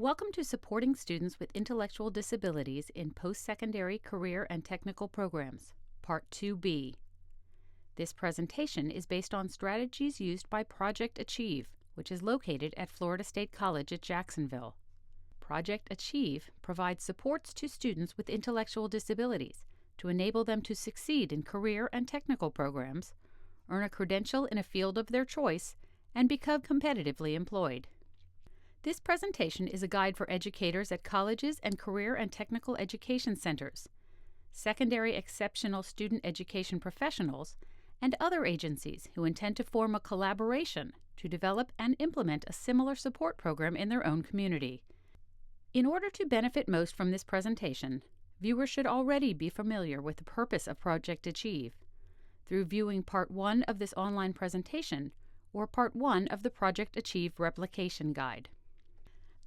Welcome to Supporting Students with Intellectual Disabilities in Post-Secondary Career and Technical Programs, Part 2B. This presentation is based on strategies used by Project Achieve, which is located at Florida State College at Jacksonville. Project Achieve provides supports to students with intellectual disabilities to enable them to succeed in career and technical programs, earn a credential in a field of their choice, and become competitively employed. This presentation is a guide for educators at colleges and career and technical education centers, secondary exceptional student education professionals, and other agencies who intend to form a collaboration to develop and implement a similar support program in their own community. In order to benefit most from this presentation, viewers should already be familiar with the purpose of Project Achieve through viewing Part 1 of this online presentation or Part 1 of the Project Achieve Replication Guide.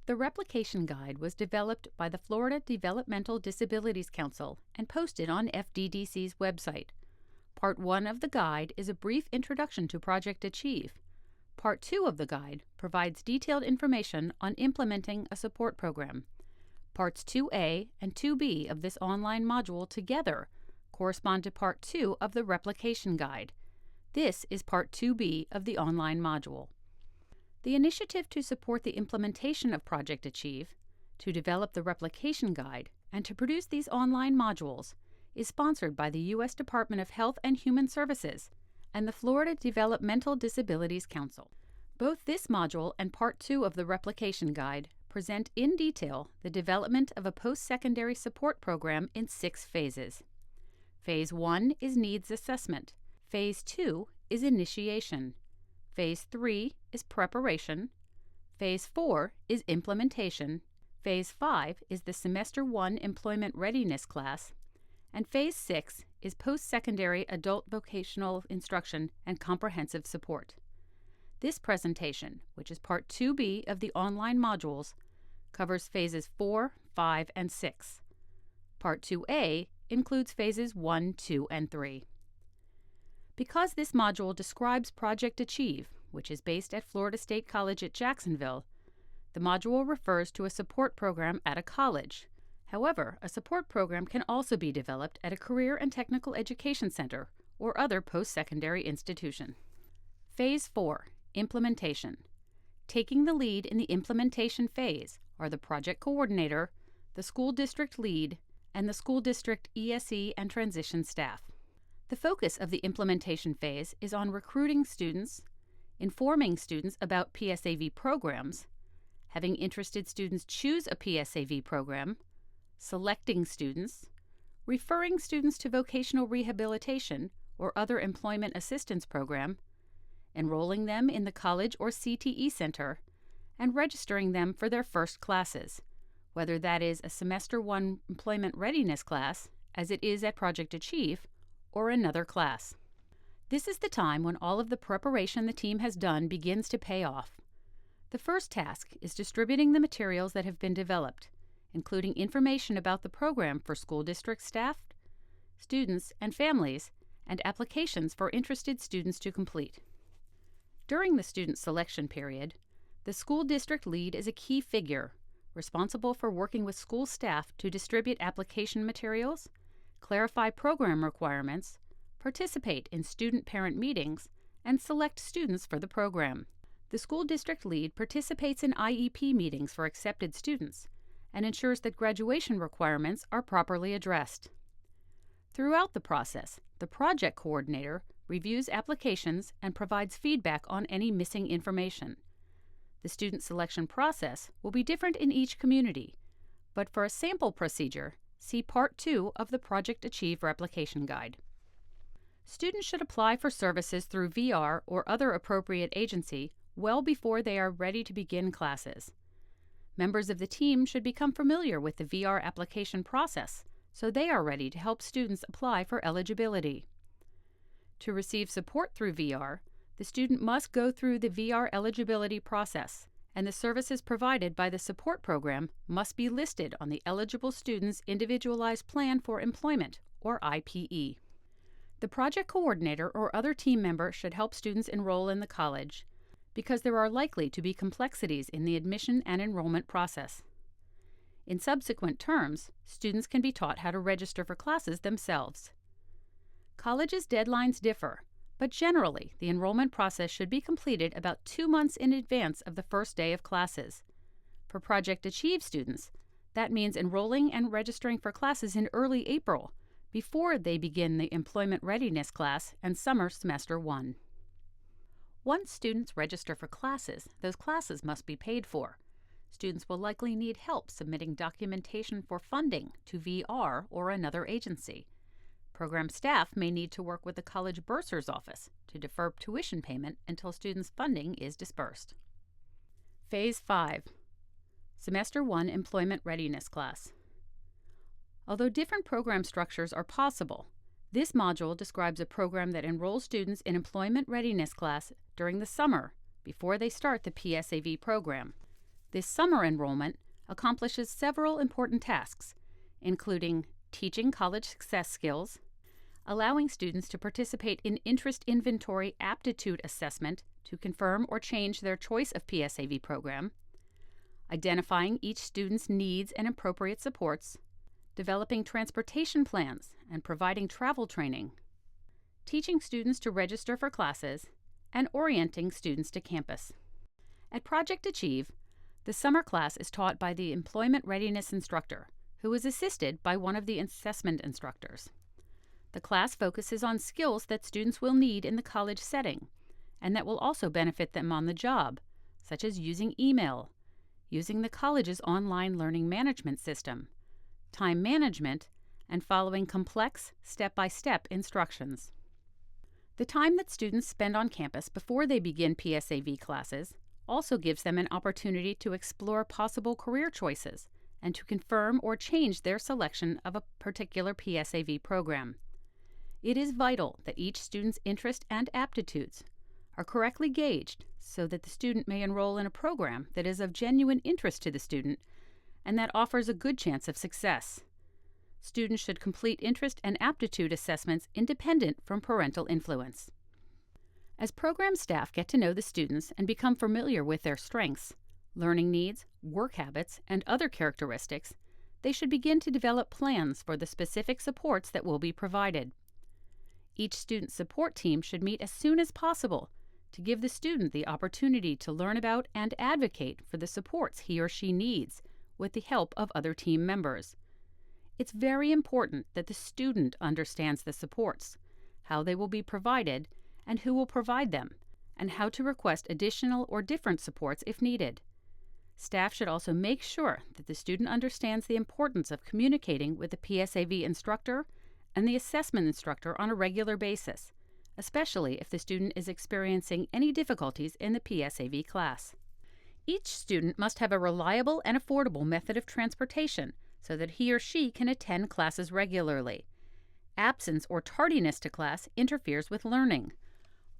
The Replication Guide was developed by the Florida Developmental Disabilities Council and posted on FDDC's website. Part 1 of the guide is a brief introduction to Project Achieve. Part 2 of the guide provides detailed information on implementing a support program. Parts 2A and 2B of this online module together correspond to Part 2 of the Replication Guide. This is Part 2B of the online module. The initiative to support the implementation of Project Achieve, to develop the Replication Guide, and to produce these online modules is sponsored by the U.S. Department of Health and Human Services and the Florida Developmental Disabilities Council. Both this module and Part 2 of the Replication Guide present in detail the development of a post-secondary support program in 6 phases. Phase 1 is needs assessment. Phase 2 is initiation. Phase 3 is preparation. Phase 4 is implementation. Phase 5 is the Semester 1 Employment Readiness class. And Phase 6 is post-secondary adult vocational instruction and comprehensive support. This presentation, which is Part 2B of the online modules, covers Phases 4, 5, and 6. Part 2A includes Phases 1, 2, and 3. Because this module describes Project Achieve, which is based at Florida State College at Jacksonville, the module refers to a support program at a college. However, a support program can also be developed at a career and technical education center or other post-secondary institution. Phase 4, Implementation. Taking the lead in the implementation phase are the project coordinator, the school district lead, and the school district ESE and transition staff. The focus of the implementation phase is on recruiting students, informing students about PSAV programs, having interested students choose a PSAV program, selecting students, referring students to vocational rehabilitation or other employment assistance program, enrolling them in the college or CTE center, and registering them for their first classes, whether that is a Semester 1 Employment Readiness class, as it is at Project Achieve, or another class. This is the time when all of the preparation the team has done begins to pay off. The first task is distributing the materials that have been developed, including information about the program for school district staff, students, and families, and applications for interested students to complete. During the student selection period, the school district lead is a key figure responsible for working with school staff to distribute application materials, clarify program requirements, participate in student-parent meetings, and select students for the program. The school district lead participates in IEP meetings for accepted students and ensures that graduation requirements are properly addressed. Throughout the process, the project coordinator reviews applications and provides feedback on any missing information. The student selection process will be different in each community, but for a sample procedure, see Part 2 of the Project Achieve Replication Guide. Students should apply for services through VR or other appropriate agency well before they are ready to begin classes. Members of the team should become familiar with the VR application process so they are ready to help students apply for eligibility. To receive support through VR, the student must go through the VR eligibility process, and the services provided by the support program must be listed on the eligible student's Individualized Plan for Employment, or IPE. The project coordinator or other team member should help students enroll in the college, because there are likely to be complexities in the admission and enrollment process. In subsequent terms, students can be taught how to register for classes themselves. Colleges' deadlines differ, but generally, the enrollment process should be completed about 2 months in advance of the first day of classes. For Project Achieve students, that means enrolling and registering for classes in early April, before they begin the Employment Readiness class and Summer Semester 1. Once students register for classes, those classes must be paid for. Students will likely need help submitting documentation for funding to VR or another agency. Program staff may need to work with the college bursar's office to defer tuition payment until students' funding is dispersed. Phase 5. Semester 1 Employment Readiness class. Although different program structures are possible, this module describes a program that enrolls students in Employment Readiness class during the summer before they start the PSAV program. This summer enrollment accomplishes several important tasks, including teaching college success skills, allowing students to participate in interest inventory aptitude assessment to confirm or change their choice of PSAV program, identifying each student's needs and appropriate supports, developing transportation plans and providing travel training, teaching students to register for classes, and orienting students to campus. At Project Achieve, the summer class is taught by the Employment Readiness instructor, who is assisted by one of the assessment instructors. The class focuses on skills that students will need in the college setting, and that will also benefit them on the job, such as using email, using the college's online learning management system, time management, and following complex, step-by-step instructions. The time that students spend on campus before they begin PSAV classes also gives them an opportunity to explore possible career choices and to confirm or change their selection of a particular PSAV program. It is vital that each student's interest and aptitudes are correctly gauged so that the student may enroll in a program that is of genuine interest to the student and that offers a good chance of success. Students should complete interest and aptitude assessments independent from parental influence. As program staff get to know the students and become familiar with their strengths, learning needs, work habits, and other characteristics, they should begin to develop plans for the specific supports that will be provided. Each student support team should meet as soon as possible to give the student the opportunity to learn about and advocate for the supports he or she needs with the help of other team members. It's very important that the student understands the supports, how they will be provided, and who will provide them, and how to request additional or different supports if needed. Staff should also make sure that the student understands the importance of communicating with the PSAV instructor and the assessment instructor on a regular basis, especially if the student is experiencing any difficulties in the PSAV class. Each student must have a reliable and affordable method of transportation so that he or she can attend classes regularly. Absence or tardiness to class interferes with learning.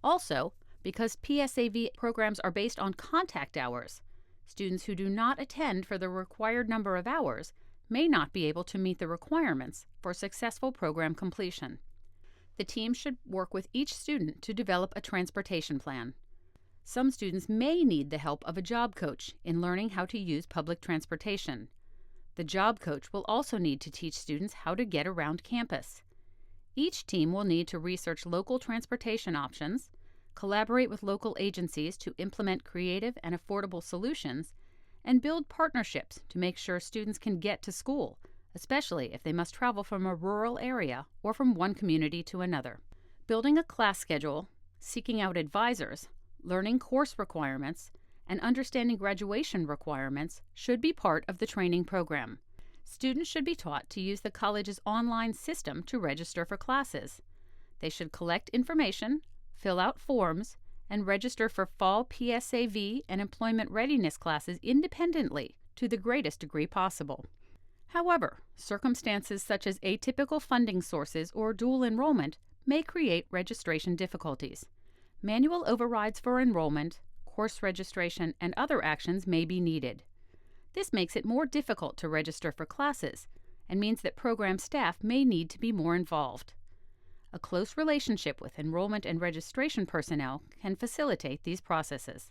Also, because PSAV programs are based on contact hours, students who do not attend for the required number of hours may not be able to meet the requirements for successful program completion. The team should work with each student to develop a transportation plan. Some students may need the help of a job coach in learning how to use public transportation. The job coach will also need to teach students how to get around campus. Each team will need to research local transportation options, collaborate with local agencies to implement creative and affordable solutions, and build partnerships to make sure students can get to school, especially if they must travel from a rural area or from one community to another. Building a class schedule, seeking out advisors, learning course requirements, and understanding graduation requirements should be part of the training program. Students should be taught to use the college's online system to register for classes. They should collect information, fill out forms, and register for fall PSAV and employment readiness classes independently to the greatest degree possible. However, circumstances such as atypical funding sources or dual enrollment may create registration difficulties. Manual overrides for enrollment, course registration, and other actions may be needed. This makes it more difficult to register for classes and means that program staff may need to be more involved. A close relationship with enrollment and registration personnel can facilitate these processes.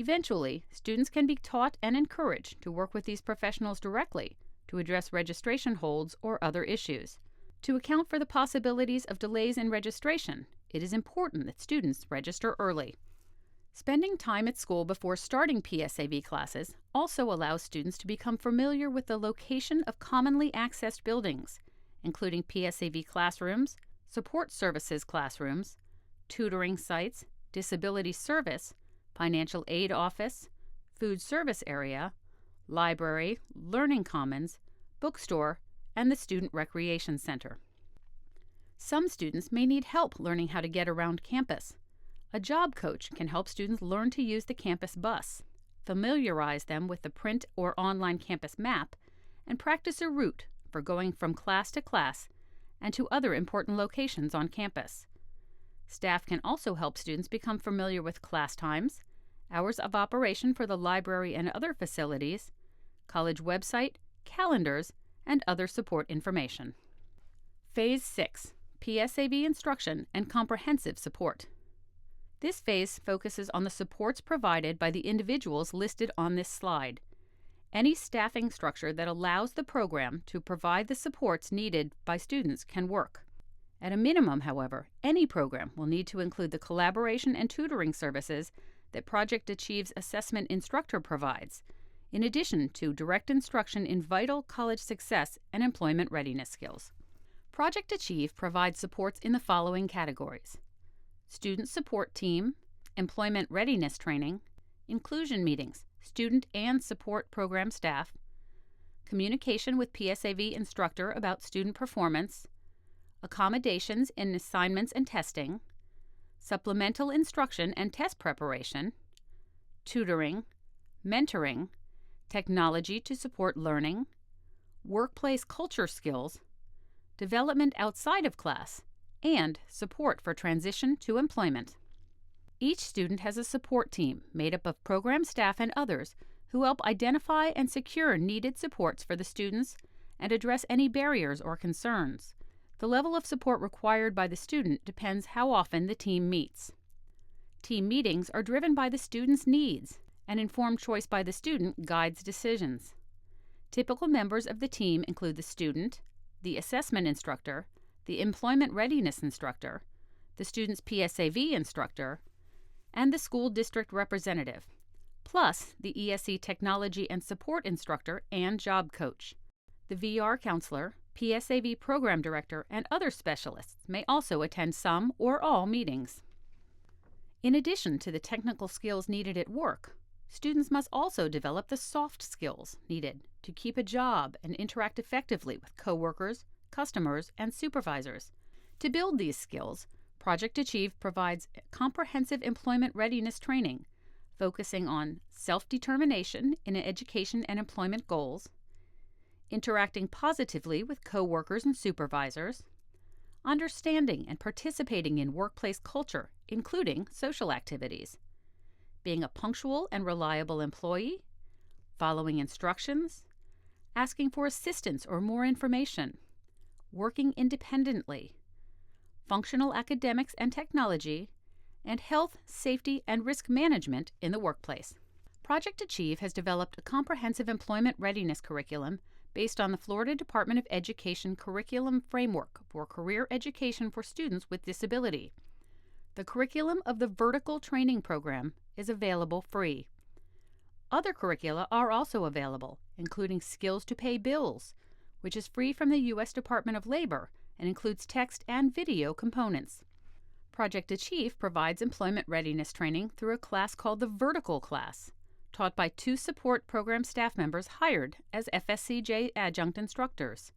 Eventually, students can be taught and encouraged to work with these professionals directly to address registration holds or other issues. To account for the possibilities of delays in registration, it is important that students register early. Spending time at school before starting PSAV classes also allows students to become familiar with the location of commonly accessed buildings, including PSAV classrooms, support services classrooms, tutoring sites, disability service, financial aid office, food service area, library, learning commons, bookstore, and the Student Recreation Center. Some students may need help learning how to get around campus. A job coach can help students learn to use the campus bus, familiarize them with the print or online campus map, and practice a route for going from class to class and to other important locations on campus. Staff can also help students become familiar with class times, hours of operation for the library and other facilities, college website, calendars, and other support information. Phase 6. PSAV instruction and comprehensive support. This phase focuses on the supports provided by the individuals listed on this slide. Any staffing structure that allows the program to provide the supports needed by students can work. At a minimum, however, any program will need to include the collaboration and tutoring services that Project Achieve's assessment instructor provides, in addition to direct instruction in vital college success and employment readiness skills. Project Achieve provides supports in the following categories: student support team, employment readiness training, inclusion meetings, student and support program staff, communication with PSAV instructor about student performance, accommodations in assignments and testing, supplemental instruction and test preparation, tutoring, mentoring, technology to support learning, workplace culture skills, development outside of class, and support for transition to employment. Each student has a support team made up of program staff and others who help identify and secure needed supports for the students and address any barriers or concerns. The level of support required by the student depends how often the team meets. Team meetings are driven by the student's needs, and informed choice by the student guides decisions. Typical members of the team include the student, the assessment instructor, the employment readiness instructor, the student's PSAV instructor, and the school district representative, plus the ESE technology and support instructor and job coach. The VR counselor, PSAV program director, and other specialists may also attend some or all meetings. In addition to the technical skills needed at work, students must also develop the soft skills needed to keep a job and interact effectively with coworkers, customers, and supervisors. To build these skills, Project Achieve provides comprehensive employment readiness training, focusing on self-determination in education and employment goals, interacting positively with coworkers and supervisors, understanding and participating in workplace culture, including social activities, being a punctual and reliable employee, following instructions, asking for assistance or more information, working independently, functional academics and technology, and health, safety, and risk management in the workplace. Project Achieve has developed a comprehensive employment readiness curriculum based on the Florida Department of Education Curriculum Framework for Career Education for Students with Disability. The curriculum of the Vertical Training Program is available free. Other curricula are also available, including Skills to Pay Bills, which is free from the U.S. Department of Labor and includes text and video components. Project Achieve provides employment readiness training through a class called the Vertical Class, taught by 2 support program staff members hired as FSCJ adjunct instructors.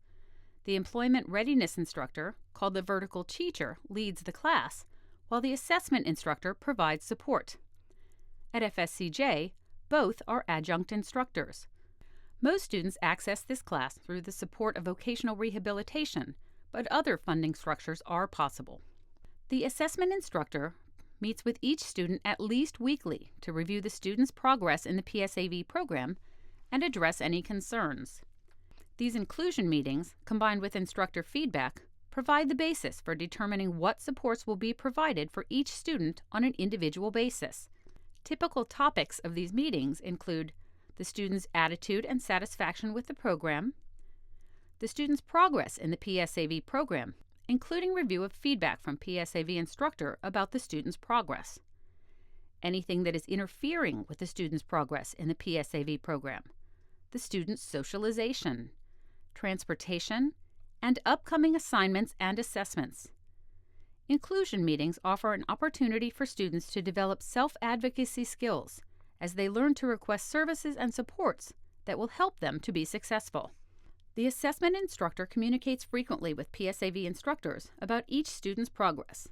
The employment readiness instructor, called the Vertical Teacher, leads the class, while the assessment instructor provides support. At FSCJ, both are adjunct instructors. Most students access this class through the support of vocational rehabilitation, but other funding structures are possible. The assessment instructor meets with each student at least weekly to review the student's progress in the PSAV program and address any concerns. These inclusion meetings, combined with instructor feedback, provide the basis for determining what supports will be provided for each student on an individual basis. Typical topics of these meetings include the student's attitude and satisfaction with the program, the student's progress in the PSAV program, including review of feedback from PSAV instructor about the student's progress, anything that is interfering with the student's progress in the PSAV program, the student's socialization, transportation, and upcoming assignments and assessments. Inclusion meetings offer an opportunity for students to develop self-advocacy skills as they learn to request services and supports that will help them to be successful. The assessment instructor communicates frequently with PSAV instructors about each student's progress.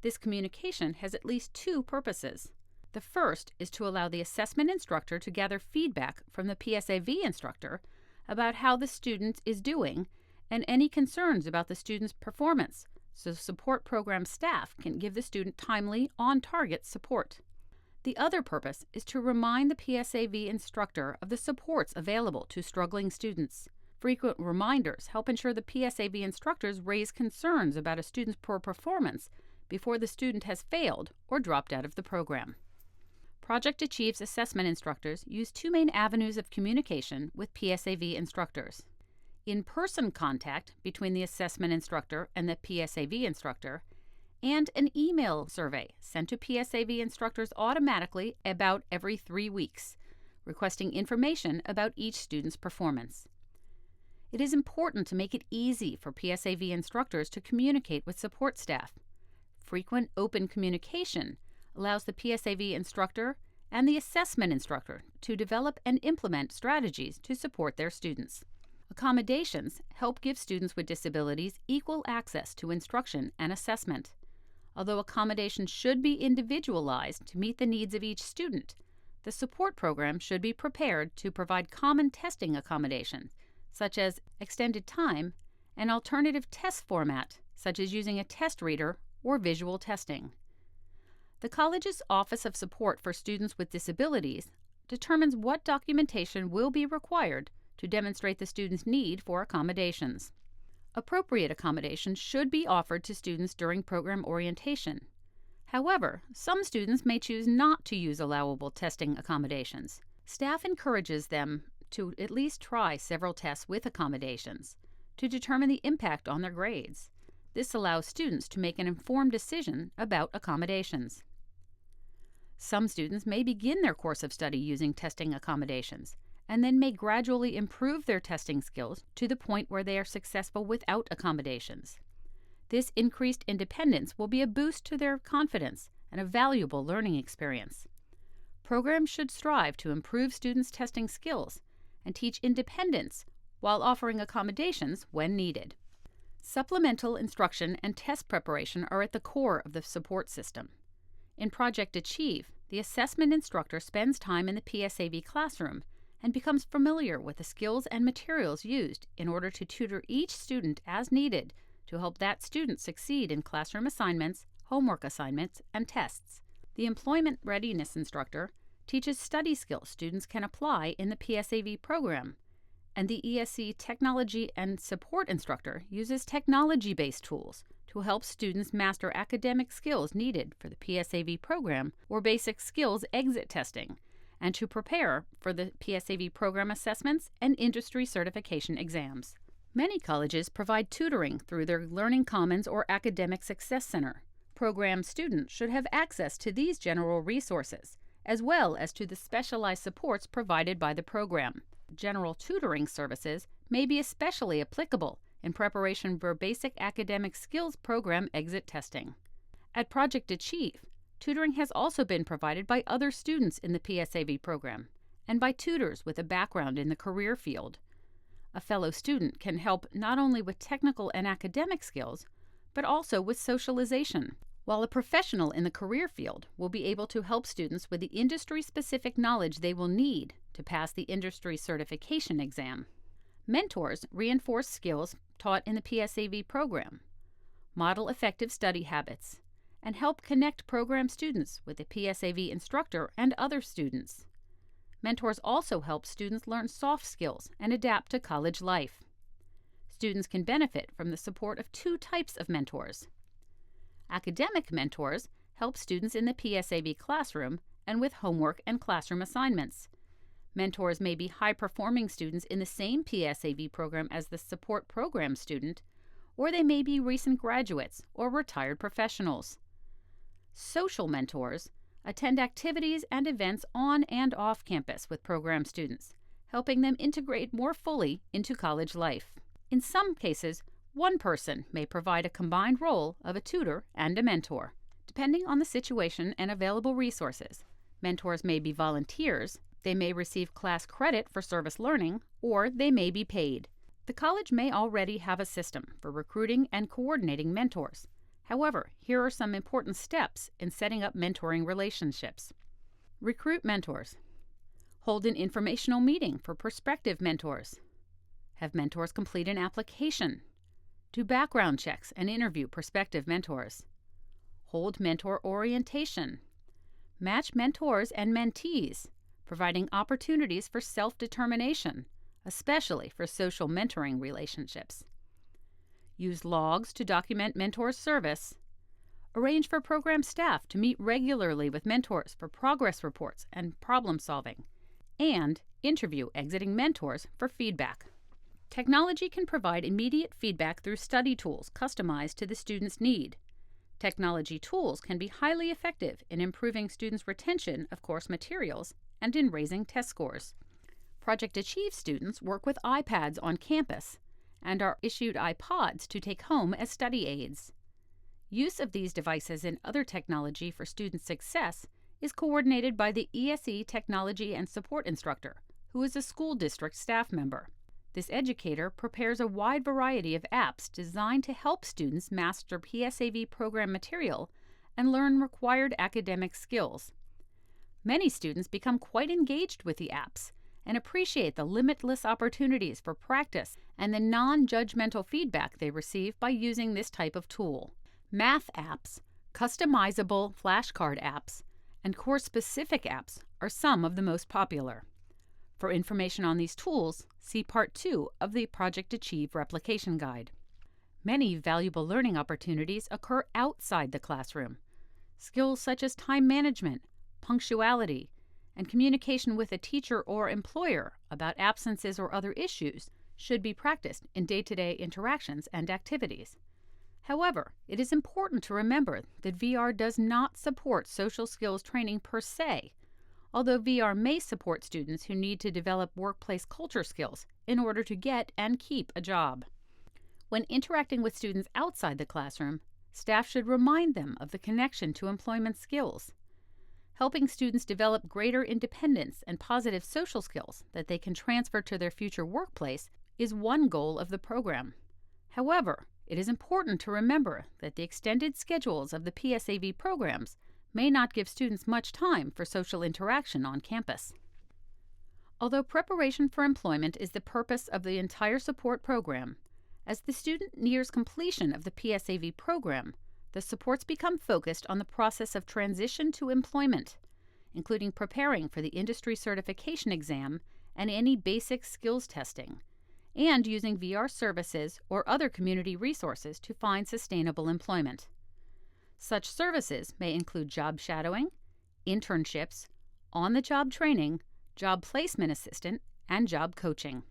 This communication has at least two purposes. The first is to allow the assessment instructor to gather feedback from the PSAV instructor about how the student is doing and any concerns about the student's performance, so support program staff can give the student timely, on-target support. The other purpose is to remind the PSAV instructor of the supports available to struggling students. Frequent reminders help ensure the PSAV instructors raise concerns about a student's poor performance before the student has failed or dropped out of the program. Project Achieve's assessment instructors use two main avenues of communication with PSAV instructors: in-person contact between the assessment instructor and the PSAV instructor, and an email survey sent to PSAV instructors automatically about every 3 weeks, requesting information about each student's performance. It is important to make it easy for PSAV instructors to communicate with support staff. Frequent open communication allows the PSAV instructor and the assessment instructor to develop and implement strategies to support their students. Accommodations help give students with disabilities equal access to instruction and assessment. Although accommodations should be individualized to meet the needs of each student, the support program should be prepared to provide common testing accommodations, such as extended time, and alternative test format, such as using a test reader or visual testing. The college's Office of Support for Students with Disabilities determines what documentation will be required to demonstrate the student's need for accommodations. Appropriate accommodations should be offered to students during program orientation. However, some students may choose not to use allowable testing accommodations. Staff encourages them to at least try several tests with accommodations to determine the impact on their grades. This allows students to make an informed decision about accommodations. Some students may begin their course of study using testing accommodations and then may gradually improve their testing skills to the point where they are successful without accommodations. This increased independence will be a boost to their confidence and a valuable learning experience. Programs should strive to improve students' testing skills and teach independence while offering accommodations when needed. Supplemental instruction and test preparation are at the core of the support system. In Project Achieve, the assessment instructor spends time in the PSAV classroom and becomes familiar with the skills and materials used in order to tutor each student as needed to help that student succeed in classroom assignments, homework assignments, and tests. The employment readiness instructor teaches study skills students can apply in the PSAV program, and the ESC technology and support instructor uses technology-based tools to help students master academic skills needed for the PSAV program or basic skills exit testing, and to prepare for the PSAV program assessments and industry certification exams. Many colleges provide tutoring through their Learning Commons or Academic Success Center. Program students should have access to these general resources, as well as to the specialized supports provided by the program. General tutoring services may be especially applicable in preparation for basic academic skills program exit testing. At Project Achieve, tutoring has also been provided by other students in the PSAV program and by tutors with a background in the career field. A fellow student can help not only with technical and academic skills, but also with socialization, while a professional in the career field will be able to help students with the industry-specific knowledge they will need to pass the industry certification exam. Mentors reinforce skills taught in the PSAV program, model effective study habits, and help connect program students with the PSAV instructor and other students. Mentors also help students learn soft skills and adapt to college life. Students can benefit from the support of two types of mentors. Academic mentors help students in the PSAV classroom and with homework and classroom assignments. Mentors may be high-performing students in the same PSAV program as the support program student, or they may be recent graduates or retired professionals. Social mentors attend activities and events on and off campus with program students, helping them integrate more fully into college life. In some cases, one person may provide a combined role of a tutor and a mentor. Depending on the situation and available resources, mentors may be volunteers, they may receive class credit for service learning, or they may be paid. The college may already have a system for recruiting and coordinating mentors. However, here are some important steps in setting up mentoring relationships. Recruit mentors. Hold an informational meeting for prospective mentors. Have mentors complete an application. Do background checks and interview prospective mentors. Hold mentor orientation. Match mentors and mentees, providing opportunities for self-determination, especially for social mentoring relationships. Use logs to document mentors' service. Arrange for program staff to meet regularly with mentors for progress reports and problem solving. And interview exiting mentors for feedback. Technology can provide immediate feedback through study tools customized to the student's need. Technology tools can be highly effective in improving students' retention of course materials and in raising test scores. Project Achieve students work with iPads on campus and are issued iPods to take home as study aids. Use of these devices and other technology for student success is coordinated by the ESE Technology and Support Instructor, who is a school district staff member. This educator prepares a wide variety of apps designed to help students master PSAV program material and learn required academic skills. Many students become quite engaged with the apps and appreciate the limitless opportunities for practice and the non-judgmental feedback they receive by using this type of tool. Math apps, customizable flashcard apps, and course-specific apps are some of the most popular. For information on these tools, see Part 2 of the Project Achieve Replication Guide. Many valuable learning opportunities occur outside the classroom. Skills such as time management, punctuality, and communication with a teacher or employer about absences or other issues should be practiced in day-to-day interactions and activities. However, it is important to remember that VR does not support social skills training per se, although VR may support students who need to develop workplace culture skills in order to get and keep a job. When interacting with students outside the classroom, staff should remind them of the connection to employment skills. Helping students develop greater independence and positive social skills that they can transfer to their future workplace is one goal of the program. However, it is important to remember that the extended schedules of the PSAV programs may not give students much time for social interaction on campus. Although preparation for employment is the purpose of the entire support program, as the student nears completion of the PSAV program, the supports become focused on the process of transition to employment, including preparing for the industry certification exam and any basic skills testing, and using VR services or other community resources to find sustainable employment. Such services may include job shadowing, internships, on-the-job training, job placement assistant, and job coaching.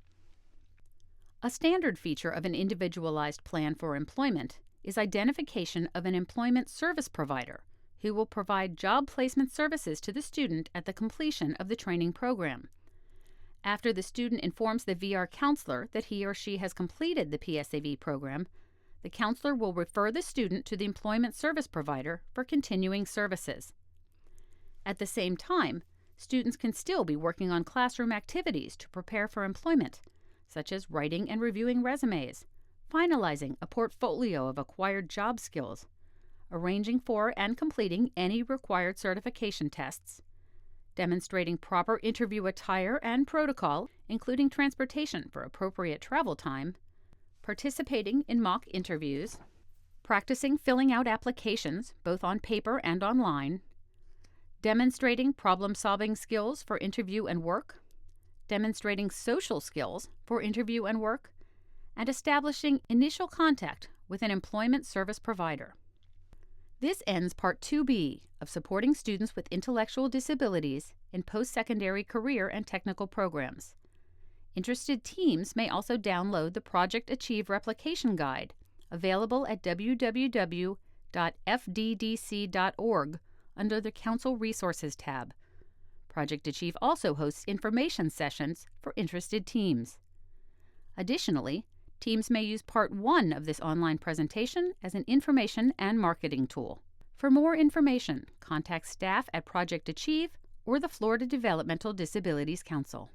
A standard feature of an individualized plan for employment is identification of an employment service provider who will provide job placement services to the student at the completion of the training program. After the student informs the VR counselor that he or she has completed the PSAV program, the counselor will refer the student to the employment service provider for continuing services. At the same time, students can still be working on classroom activities to prepare for employment, such as writing and reviewing resumes, finalizing a portfolio of acquired job skills, arranging for and completing any required certification tests, demonstrating proper interview attire and protocol, including transportation for appropriate travel time, participating in mock interviews, practicing filling out applications both on paper and online, demonstrating problem-solving skills for interview and work, demonstrating social skills for interview and work, and establishing initial contact with an employment service provider. This ends Part 2B of Supporting Students with Intellectual Disabilities in Post-Secondary Career and Technical Programs. Interested teams may also download the Project Achieve Replication Guide, available at www.fddc.org under the Council Resources tab. Project Achieve also hosts information sessions for interested teams. Additionally, teams may use Part 1 of this online presentation as an information and marketing tool. For more information, contact staff at Project Achieve or the Florida Developmental Disabilities Council.